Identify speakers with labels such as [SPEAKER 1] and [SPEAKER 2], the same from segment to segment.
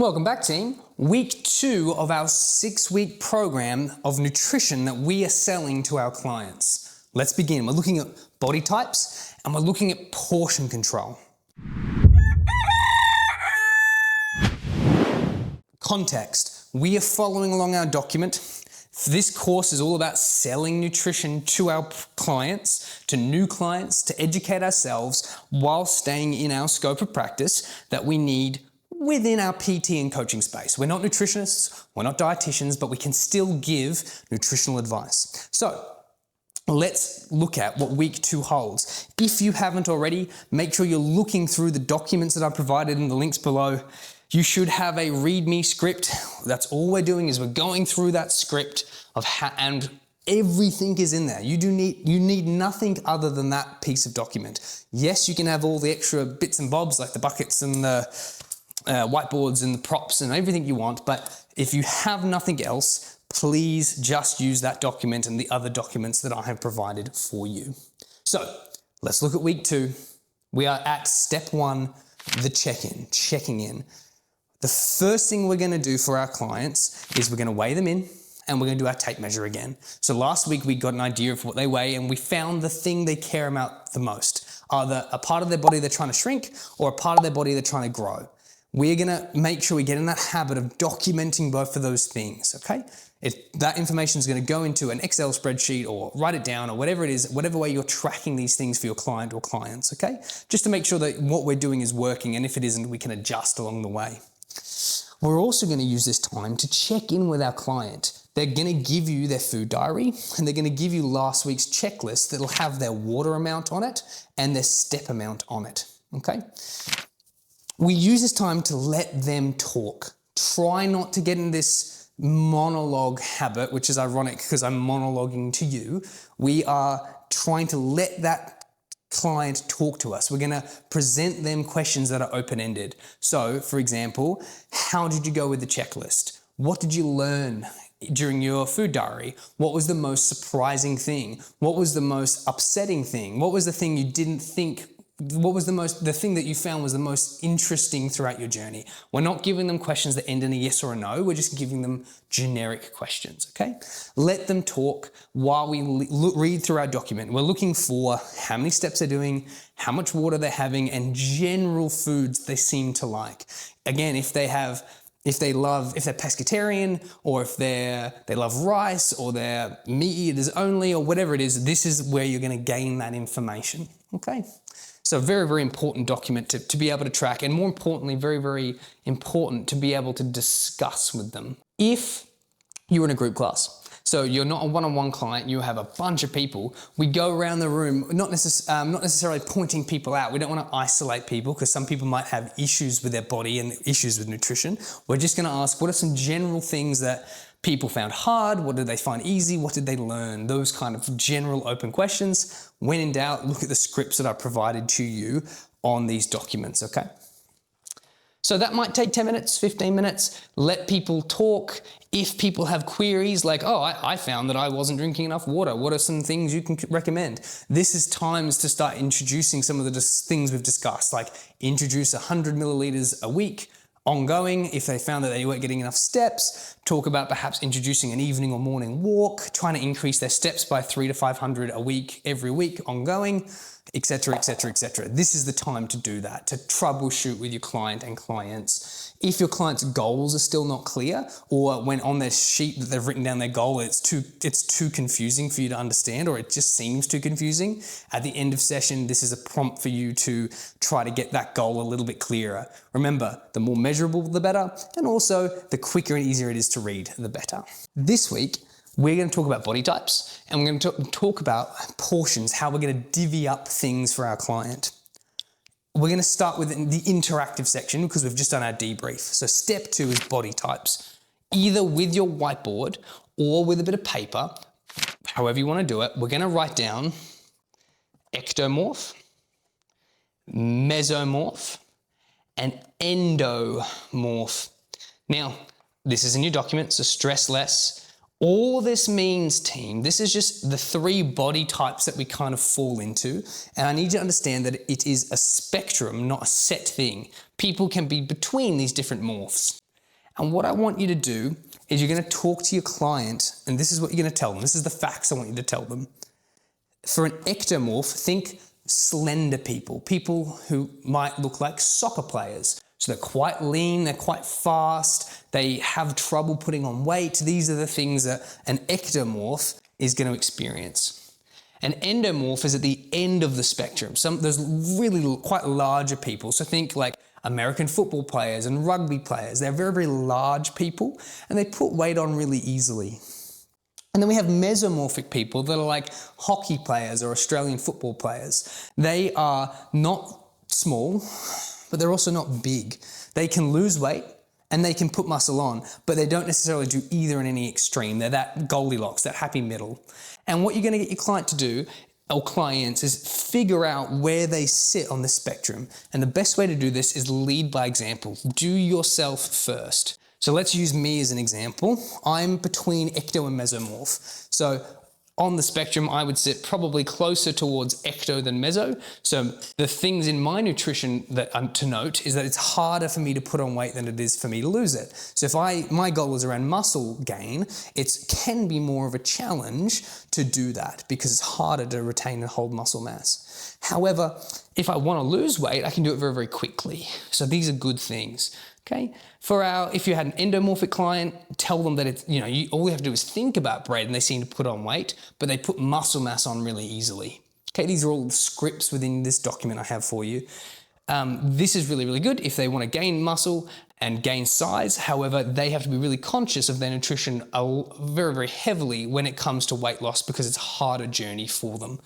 [SPEAKER 1] Welcome back, team. Week 2 of our 6-week program of nutrition that we are selling to our clients. Let's begin. We're looking at body types and we're looking at portion control. Context. We are following along our document. This course is all about selling nutrition to our clients, to new clients, to educate ourselves while staying in our scope of practice that we need within our PT and coaching space. We're not nutritionists, we're not dietitians, but we can still give nutritional advice. So let's look at what week 2 holds. If you haven't already, make sure you're looking through the documents that I provided in the links below. You should have a README script. That's all we're doing is we're going through that script of and everything is in there. You need nothing other than that piece of document. Yes, you can have all the extra bits and bobs like the buckets and the whiteboards and the props and everything you want, but if you have nothing else, please just use that document and the other documents that I have provided for you. So let's look at week 2. We are at step 1, the checking in. The first thing we're going to do for our clients is we're going to weigh them in and we're going to do our tape measure again. So last week we got an idea of what they weigh and we found the thing they care about the most, either a part of their body they're trying to shrink or a part of their body they're trying to grow. We're gonna make sure we get in that habit of documenting both of those things, okay? That information is gonna go into an Excel spreadsheet or write it down or whatever it is, whatever way you're tracking these things for your client or clients, okay? Just to make sure that what we're doing is working, and if it isn't, we can adjust along the way. We're also gonna use this time to check in with our client. They're gonna give you their food diary and they're gonna give you last week's checklist that'll have their water amount on it and their step amount on it, okay? We use this time to let them talk. Try not to get in this monologue habit, which is ironic because I'm monologuing to you. We are trying to let that client talk to us. We're gonna present them questions that are open-ended. So, for example, how did you go with the checklist? What did you learn during your food diary? What was the most surprising thing? What was the most upsetting thing? What was the thing you didn't think? What was the thing that you found was the most interesting throughout your journey? We're not giving them questions that end in a yes or a no. We're just giving them generic questions, okay? Let them talk while we read through our document. We're looking for how many steps they're doing, how much water they're having, and general foods they seem to like. Again, if they're pescatarian, or if they love rice, or they're meat eaters only, or whatever it is, this is where you're gonna gain that information, okay? So very, very important document to be able to track, and more importantly, very, very important to be able to discuss with them. If you're in a group class, so you're not a one-on-one client, you have a bunch of people, we go around the room, not necessarily pointing people out. We don't want to isolate people because some people might have issues with their body and issues with nutrition. We're just going to ask, what are some general things that people found hard? What did they find easy? What did they learn? Those kind of general open questions. When in doubt, look at the scripts that I provided to you on these documents, okay? So that might take 10 minutes, 15 minutes. Let people talk. If people have queries like, oh, I found that I wasn't drinking enough water. What are some things you can recommend? This is times to start introducing some of the things we've discussed, like introduce 100 milliliters a week, ongoing. If they found that they weren't getting enough steps, talk about perhaps introducing an evening or morning walk, trying to increase their steps by 300 to 500 a week, every week, ongoing, etc., etc., etc. This is the time to do that, to troubleshoot with your client and clients. If your client's goals are still not clear, or when on their sheet that they've written down their goal, it's too confusing for you to understand, or it just seems too confusing, at the end of session, this is a prompt for you to try to get that goal a little bit clearer. Remember, the more measurable, the better, and also the quicker and easier it is to read, the better. This week, we're going to talk about body types, and we're going to talk about portions, how we're going to divvy up things for our client. We're going to start with the interactive section because we've just done our debrief. So step 2 is body types. Either with your whiteboard or with a bit of paper, however you want to do it, we're going to write down ectomorph, mesomorph, and endomorph. Now, this is in your document, so stress less. All this means, team, this is just the 3 body types that we kind of fall into. And I need you to understand that it is a spectrum, not a set thing. People can be between these different morphs. And what I want you to do is you're going to talk to your client, and this is what you're going to tell them. This is the facts I want you to tell them. For an ectomorph, think slender people, people who might look like soccer players. So they're quite lean, they're quite fast, they have trouble putting on weight. These are the things that an ectomorph is going to experience. An endomorph is at the end of the spectrum. There's really quite larger people. So think like American football players and rugby players. They're very, very large people and they put weight on really easily. And then we have mesomorphic people that are like hockey players or Australian football players. They are not small, but they're also not big. They can lose weight and they can put muscle on, but they don't necessarily do either in any extreme. They're that Goldilocks, that happy middle. And what you're going to get your client to do, or clients, is figure out where they sit on the spectrum. And the best way to do this is lead by example. Do yourself first. So let's use me as an example. I'm between ecto and mesomorph. So on the spectrum, I would sit probably closer towards ecto than meso. So the things in my nutrition that I'm to note is that it's harder for me to put on weight than it is for me to lose it. So if my goal is around muscle gain, it can be more of a challenge to do that because it's harder to retain and hold muscle mass. However, if I want to lose weight, I can do it very, very quickly. So these are good things. Okay. If you had an endomorphic client, tell them that it's, all you have to do is think about bread and they seem to put on weight, but they put muscle mass on really easily. Okay. These are all the scripts within this document I have for you. This is really, really good if they want to gain muscle and gain size. However, they have to be really conscious of their nutrition very, very heavily when it comes to weight loss because it's a harder journey for them.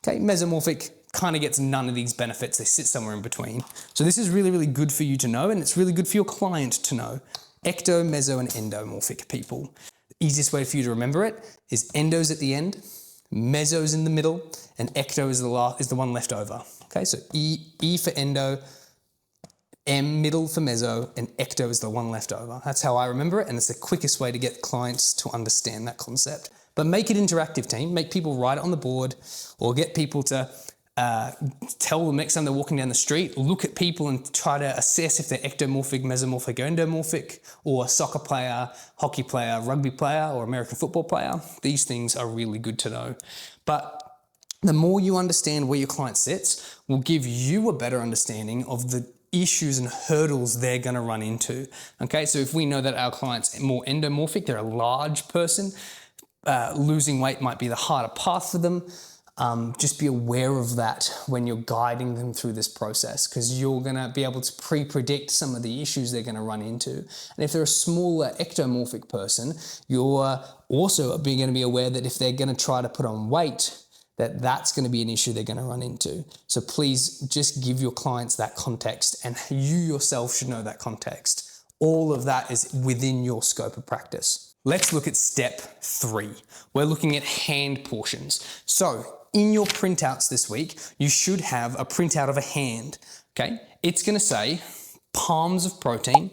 [SPEAKER 1] Okay. Mesomorphic kind of gets none of these benefits. They sit somewhere in between. So this is really, really good for you to know, and it's really good for your client to know. Ecto, meso, and endomorphic people. The easiest way for you to remember it is endo's at the end, meso's in the middle, and ecto is the one left over. Okay, so E for endo, M middle for meso, and ecto is the one left over. That's how I remember it, and it's the quickest way to get clients to understand that concept. But make it interactive, team. Make people write it on the board, or get people to tell them next time they're walking down the street, look at people and try to assess if they're ectomorphic, mesomorphic, or endomorphic, or a soccer player, hockey player, rugby player, or American football player. These things are really good to know. But the more you understand where your client sits will give you a better understanding of the issues and hurdles they're going to run into. Okay, so if we know that our client's more endomorphic, they're a large person, losing weight might be the harder path for them. Just be aware of that when you're guiding them through this process, because you're going to be able to pre-predict some of the issues they're going to run into. And if they're a smaller ectomorphic person, you're also going to be aware that if they're going to try to put on weight, that's going to be an issue they're going to run into. So please just give your clients that context, and you yourself should know that context. All of that is within your scope of practice. Let's look at step 3. We're looking at hand portions. So in your printouts this week, you should have a printout of a hand, okay? It's going to say palms of protein,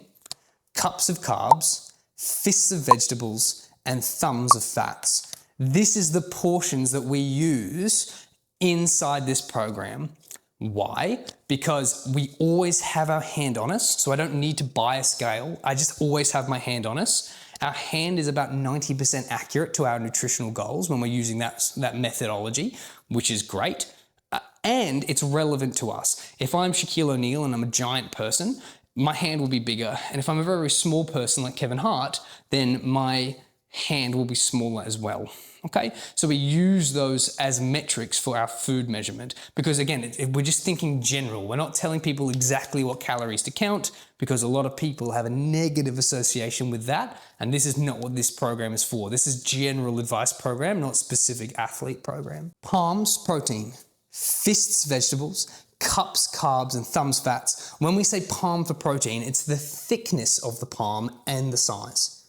[SPEAKER 1] cups of carbs, fists of vegetables, and thumbs of fats. This is the portions that we use inside this program. Why? Because we always have our hand on us, so I don't need to buy a scale. I just always have my hand on us. Our hand is about 90% accurate to our nutritional goals when we're using that methodology, which is great. And it's relevant to us. If I'm Shaquille O'Neal and I'm a giant person, my hand will be bigger. And if I'm a very, very small person like Kevin Hart, then my hand will be smaller as well. Okay, so we use those as metrics for our food measurement because again, we're just thinking general. We're not telling people exactly what calories to count because a lot of people have a negative association with that, and this is not what this program is for. This is general advice program, not specific athlete program. Palms, protein. Fists, vegetables. Cups, carbs, and thumbs, fats. When we say palm for protein, it's the thickness of the palm and the size.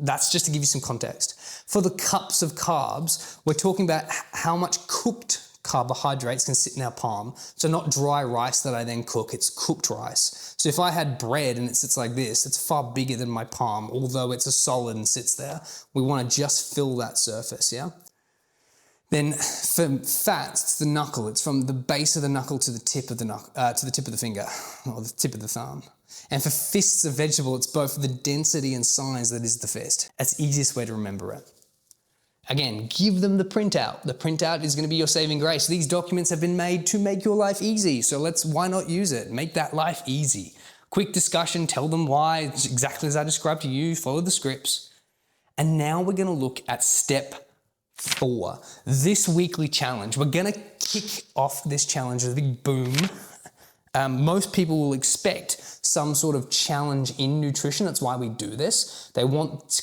[SPEAKER 1] That's just to give you some context. For the cups of carbs, we're talking about how much cooked carbohydrates can sit in our palm. So not dry rice that I then cook, it's cooked rice. So if I had bread and it sits like this, it's far bigger than my palm, although it's a solid and sits there. We want to just fill that surface, yeah? Then for fats, it's the knuckle. It's from the base of the knuckle to the tip of the finger, or the tip of the thumb. And for fists of vegetable, it's both the density and size that is the fist. That's the easiest way to remember it. Again, give them the printout. The printout is going to be your saving grace. These documents have been made to make your life easy. So why not use it? Make that life easy. Quick discussion, tell them why, it's exactly as I described to you, follow the scripts. And now we're going to look at step 4, this weekly challenge. We're going to kick off this challenge with a big boom. Most people will expect some sort of challenge in nutrition. That's why we do this. They want to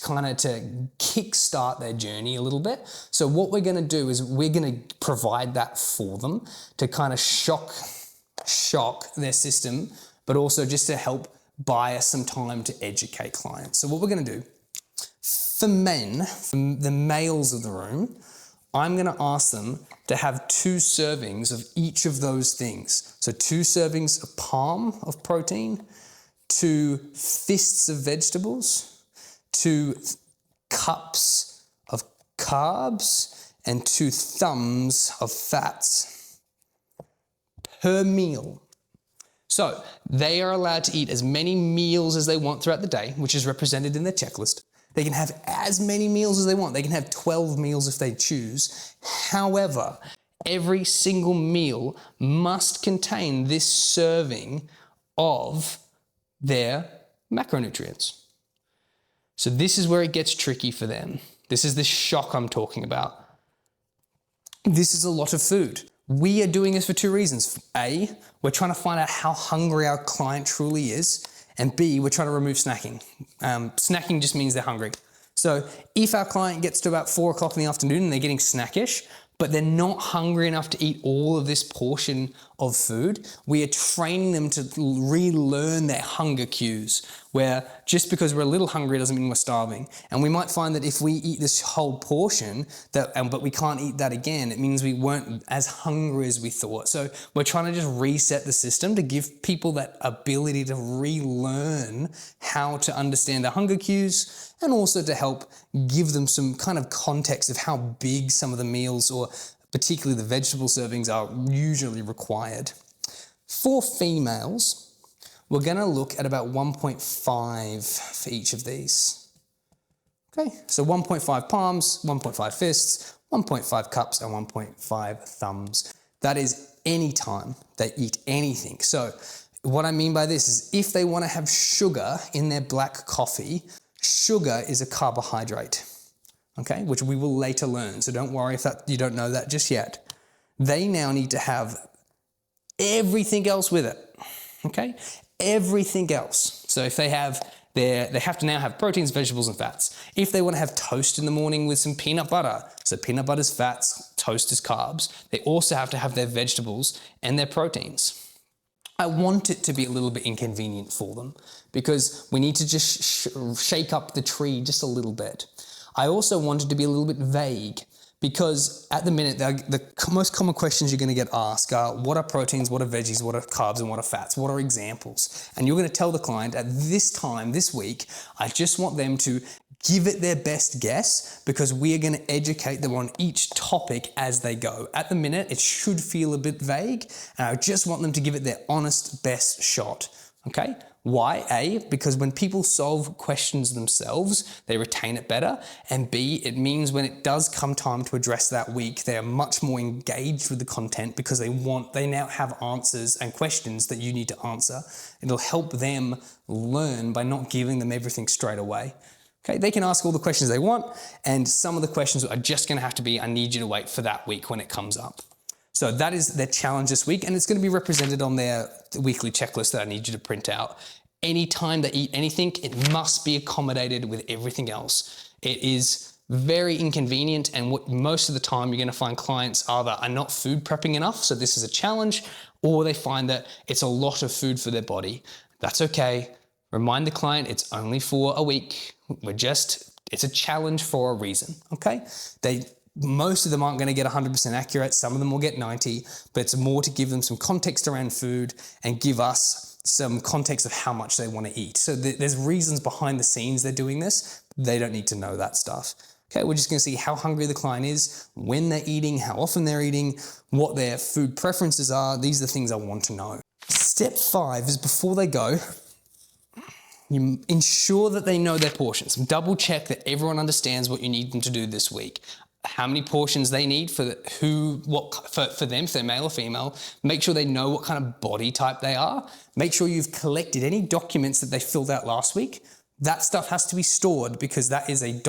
[SPEAKER 1] kickstart their journey a little bit. So what we're going to do is we're going to provide that for them to kind of shock their system, but also just to help buy us some time to educate clients. So what we're going to do, for men, for the males of the room, I'm going to ask them to have 2 servings of each of those things. So 2 servings of palm of protein, 2 fists of vegetables, 2 cups of carbs, and 2 thumbs of fats per meal. So they are allowed to eat as many meals as they want throughout the day, which is represented in their checklist. They can have as many meals as they want. They can have 12 meals if they choose. However, every single meal must contain this serving of their macronutrients. So this is where it gets tricky for them. This is the shock I'm talking about. This is a lot of food. We are doing this for 2 reasons. A, we're trying to find out how hungry our client truly is. And B, we're trying to remove snacking. Snacking just means they're hungry. So if our client gets to about 4 o'clock in the afternoon and they're getting snackish, but they're not hungry enough to eat all of this portion of food, we are training them to relearn their hunger cues, where just because we're a little hungry doesn't mean we're starving. And we might find that if we eat this whole portion, but we can't eat that again, it means we weren't as hungry as we thought. So we're trying to just reset the system to give people that ability to relearn how to understand their hunger cues, and also to help give them some kind of context of how big some of the meals, or particularly the vegetable servings, are usually required. For females, we're going to look at about 1.5 for each of these. Okay, so 1.5 palms, 1.5 fists, 1.5 cups, and 1.5 thumbs. That is any time they eat anything. So what I mean by this is if they want to have sugar in their black coffee, sugar is a carbohydrate, okay, which we will later learn. So don't worry if you don't know that just yet. They now need to have everything else with it, okay? Everything else. So if they have they have to now have proteins, vegetables, and fats. If they want to have toast in the morning with some peanut butter, so peanut butter is fats, toast is carbs, they also have to have their vegetables and their proteins. I want it to be a little bit inconvenient for them because we need to just shake up the tree just a little bit. I also want it to be a little bit vague because at the minute, the most common questions you're going to get asked are, what are proteins, what are veggies, what are carbs, and what are fats? What are examples? And you're going to tell the client at this time, this week, I just want them to give it their best guess because we are going to educate them on each topic as they go. At the minute, it should feel a bit vague, and I just want them to give it their honest best shot, okay? Why? A, because when people solve questions themselves, they retain it better. And B, it means when it does come time to address that week, they are much more engaged with the content because they now have answers and questions that you need to answer. It'll help them learn by not giving them everything straight away. Okay, they can ask all the questions they want, and some of the questions are just going to have to be, I need you to wait for that week when it comes up. So that is their challenge this week, and it's going to be represented on their weekly checklist that I need you to print out. Anytime they eat anything, it must be accommodated with everything else. It is very inconvenient, and most of the time you're going to find clients either are not food prepping enough, so this is a challenge, or they find that it's a lot of food for their body. That's okay. Remind the client it's only for a week. It's a challenge for a reason, okay? Most of them aren't going to get 100% accurate. Some of them will get 90, but it's more to give them some context around food and give us some context of how much they want to eat. So there's reasons behind the scenes they're doing this. They don't need to know that stuff. Okay, we're just going to see how hungry the client is, when they're eating, how often they're eating, what their food preferences are. These are the things I want to know. Step 5 is before they go, You ensure that they know their portions. Double check that everyone understands what you need them to do this week. How many portions they need for them, if they're male or female. Make sure they know what kind of body type they are. Make sure you've collected any documents that they filled out last week. That stuff has to be stored because that is a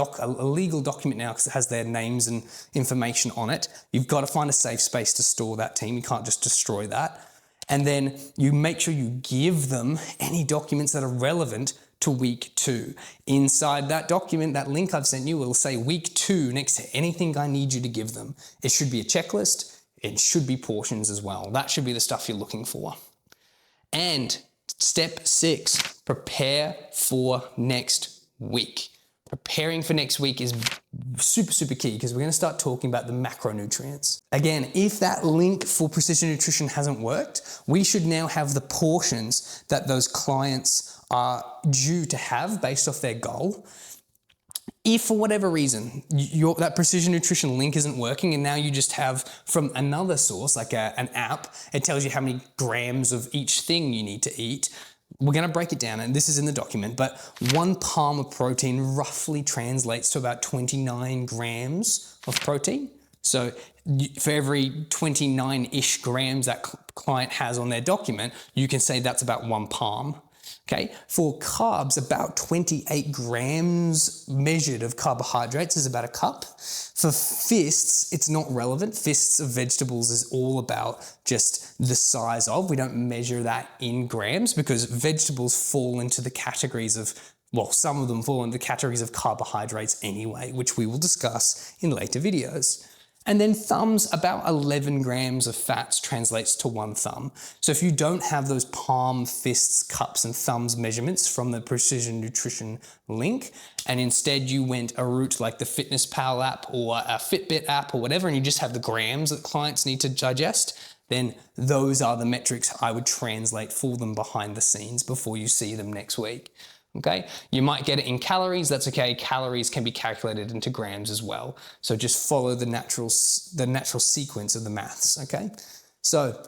[SPEAKER 1] legal document now because it has their names and information on it. You've got to find a safe space to store that, team. You can't just destroy that. And then you make sure you give them any documents that are relevant to week 2. Inside that document, that link I've sent you will say week 2 next to anything I need you to give them. It should be a checklist. It should be portions as well. That should be the stuff you're looking for. And step 6, prepare for next week. Preparing for next week is super, super key because we're going to start talking about the macronutrients. Again, if that link for precision nutrition hasn't worked, we should now have the portions that those clients are due to have based off their goal. If for whatever reason that precision nutrition link isn't working and now you just have from another source like an app, it tells you how many grams of each thing you need to eat. We're going to break it down, and this is in the document, but 1 palm of protein roughly translates to about 29 grams of protein. So for every 29-ish grams that client has on their document, you can say that's about 1 palm. Okay, for carbs, about 28 grams measured of carbohydrates is about a cup. For fists, it's not relevant. Fists of vegetables is all about just the size of. We don't measure that in grams because vegetables fall into the categories of, well, some of them fall into the categories of carbohydrates anyway, which we will discuss in later videos. And then thumbs, about 11 grams of fats translates to 1 thumb. So if you don't have those palm, fists, cups, and thumbs measurements from the Precision Nutrition link, and instead you went a route like the Fitness Pal app or a Fitbit app or whatever, and you just have the grams that clients need to digest, then those are the metrics I would translate for them behind the scenes before you see them next week. Okay, you might get it in calories, that's okay. Calories can be calculated into grams as well. So just follow the natural sequence of the maths, okay? So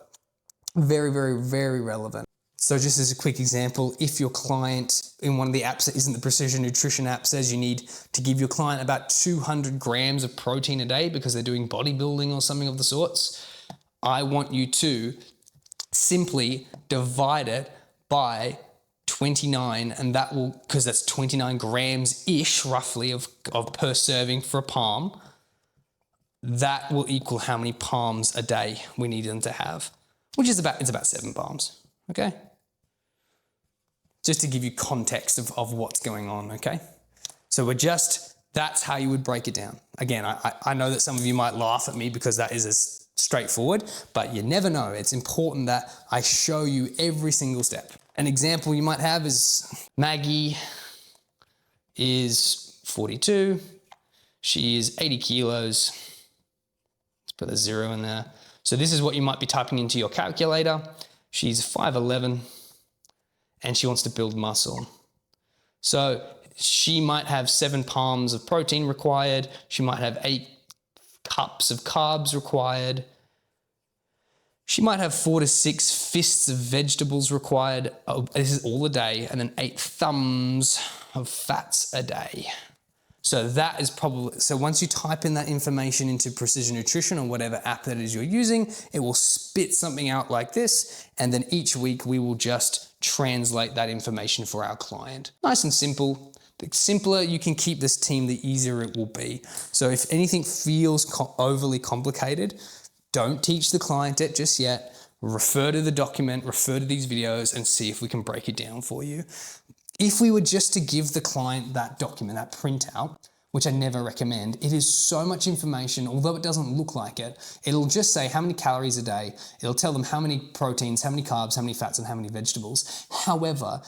[SPEAKER 1] very, very, very relevant. So just as a quick example, if your client in one of the apps that isn't the Precision Nutrition app says you need to give your client about 200 grams of protein a day because they're doing bodybuilding or something of the sorts, I want you to simply divide it by 29, and that will, because that's 29 grams-ish roughly of per serving for a palm, that will equal how many palms a day we need them to have, which is it's about 7 palms, okay? Just to give you context of what's going on, okay? So that's how you would break it down. Again, I know that some of you might laugh at me because that is as straightforward, but you never know. It's important that I show you every single step. An example you might have is Maggie is 42. She is 80 kilos. Let's put a 0 in there. So this is what you might be typing into your calculator. She's 5'11", and she wants to build muscle. So she might have 7 palms of protein required. She might have 8 cups of carbs required. She might have 4 to 6 fists of vegetables required. This is all a day, and then 8 thumbs of fats a day. So that is probably, so once you type in that information into Precision Nutrition or whatever app that it is you're using, it will spit something out like this. And then each week we will just translate that information for our client. Nice and simple. The simpler you can keep this team, the easier it will be. So if anything feels overly complicated, don't teach the client it just yet. Refer to the document, refer to these videos, and see if we can break it down for you. If we were just to give the client that document, that printout, which I never recommend, it is so much information, although it doesn't look like it. It'll just say how many calories a day. It'll tell them how many proteins, how many carbs, how many fats, and how many vegetables. However,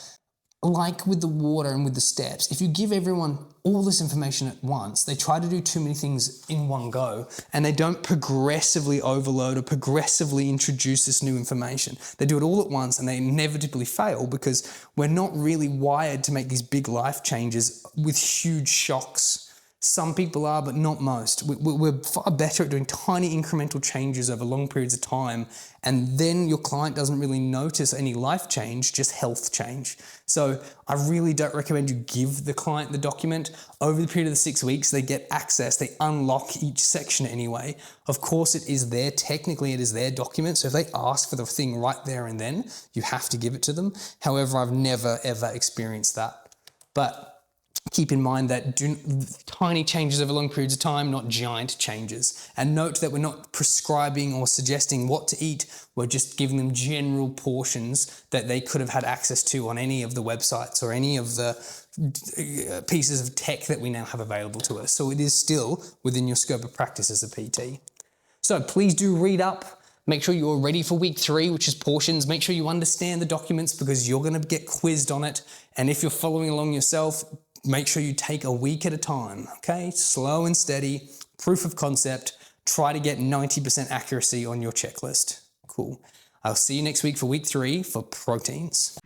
[SPEAKER 1] like with the water and with the steps, if you give everyone all this information at once, they try to do too many things in one go, and they don't progressively overload or progressively introduce this new information. They do it all at once, and they inevitably fail because we're not really wired to make these big life changes with huge shocks Some people are, but not most. We're far better at doing tiny incremental changes over long periods of time, and then your client doesn't really notice any life change, just health change. So I really don't recommend you give the client the document. Over the period of the 6 weeks, they get access, they unlock each section anyway. Of course, technically it is their document, so if they ask for the thing right there and then, you have to give it to them. However, I've never ever experienced that. But keep in mind that tiny changes over long periods of time, not giant changes. And note that we're not prescribing or suggesting what to eat. We're just giving them general portions that they could have had access to on any of the websites or any of the pieces of tech that we now have available to us. So it is still within your scope of practice as a PT. So please do read up. Make sure you're ready for week 3, which is portions. Make sure you understand the documents because you're going to get quizzed on it. And if you're following along yourself, make sure you take a week at a time, okay? Slow and steady, proof of concept. Try to get 90% accuracy on your checklist. Cool. I'll see you next week for week 3 for proteins.